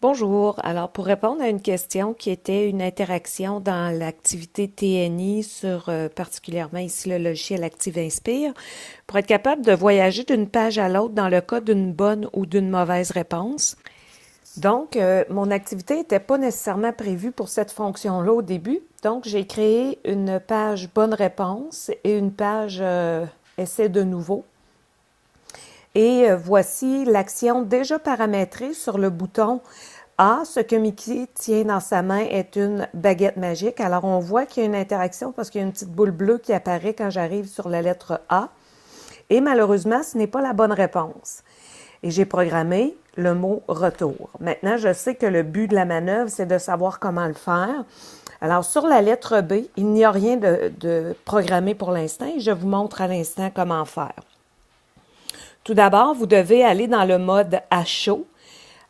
Bonjour. Alors, pour répondre à une question qui était une interaction dans l'activité TNI sur particulièrement ici le logiciel ActiveInspire, pour être capable de voyager d'une page à l'autre dans le cas d'une bonne ou d'une mauvaise réponse. Donc, mon activité n'était pas nécessairement prévue pour cette fonction-là au début. Donc, j'ai créé une page bonne réponse et une page essai de nouveau. Et voici l'action déjà paramétrée sur le bouton A. Ce que Mickey tient dans sa main est une baguette magique. Alors, on voit qu'il y a une interaction parce qu'il y a une petite boule bleue qui apparaît quand j'arrive sur la lettre A. Et malheureusement, ce n'est pas la bonne réponse. Et j'ai programmé le mot retour. Maintenant, je sais que le but de la manœuvre, c'est de savoir comment le faire. Alors, sur la lettre B, il n'y a rien de programmé pour l'instant et je vous montre à l'instant comment faire. Tout d'abord, vous devez aller dans le mode à chaud.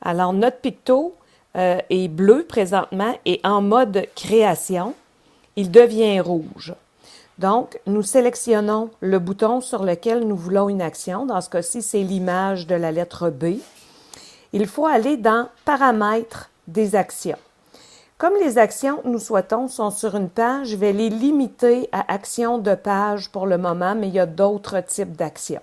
Alors, notre picto est bleu présentement et en mode création, il devient rouge. Donc, nous sélectionnons le bouton sur lequel nous voulons une action. Dans ce cas-ci, c'est l'image de la lettre B. Il faut aller dans Paramètres des actions. Comme les actions que nous souhaitons sont sur une page, je vais les limiter à actions de page pour le moment, mais il y a d'autres types d'actions.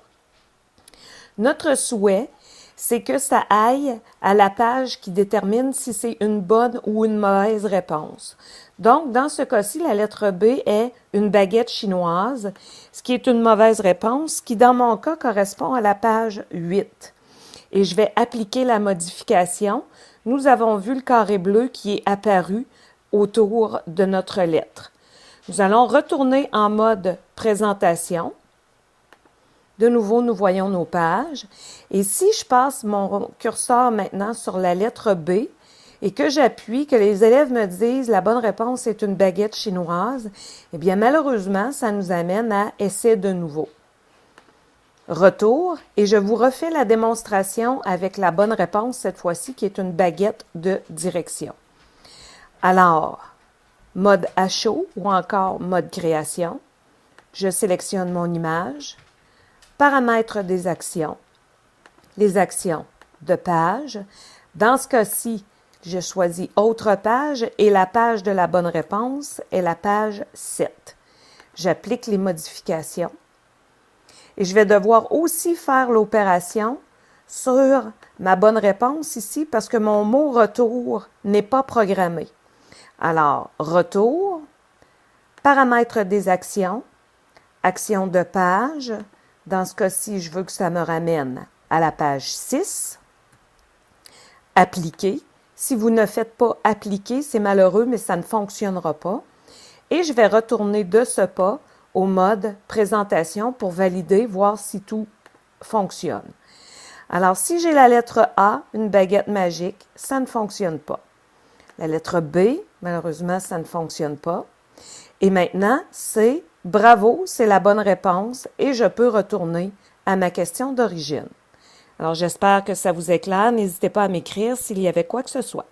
Notre souhait, c'est que ça aille à la page qui détermine si c'est une bonne ou une mauvaise réponse. Donc, dans ce cas-ci, la lettre B est une baguette chinoise, ce qui est une mauvaise réponse, qui dans mon cas correspond à la page 8. Et je vais appliquer la modification. Nous avons vu le carré bleu qui est apparu autour de notre lettre. Nous allons retourner en mode présentation. De nouveau, nous voyons nos pages. Et si je passe mon curseur maintenant sur la lettre B et que j'appuie, que les élèves me disent la bonne réponse est une baguette chinoise, eh bien malheureusement, ça nous amène à essayer de nouveau. Retour, et je vous refais la démonstration avec la bonne réponse cette fois-ci qui est une baguette de direction. Alors, mode à chaud ou encore mode création, je sélectionne mon image. Paramètres des actions, les actions de page. Dans ce cas-ci, je choisis Autre page et la page de la bonne réponse est la page 7. J'applique les modifications et je vais devoir aussi faire l'opération sur ma bonne réponse ici parce que mon mot retour n'est pas programmé. Alors, retour, paramètres des actions, actions de page. Dans ce cas-ci, je veux que ça me ramène à la page 6. Appliquer. Si vous ne faites pas appliquer, c'est malheureux, mais ça ne fonctionnera pas. Et je vais retourner de ce pas au mode présentation pour valider, voir si tout fonctionne. Alors, si j'ai la lettre A, une baguette magique, ça ne fonctionne pas. La lettre B, malheureusement, ça ne fonctionne pas. Et maintenant, c'est bravo, c'est la bonne réponse et je peux retourner à ma question d'origine. Alors, j'espère que ça vous éclaire. N'hésitez pas à m'écrire s'il y avait quoi que ce soit.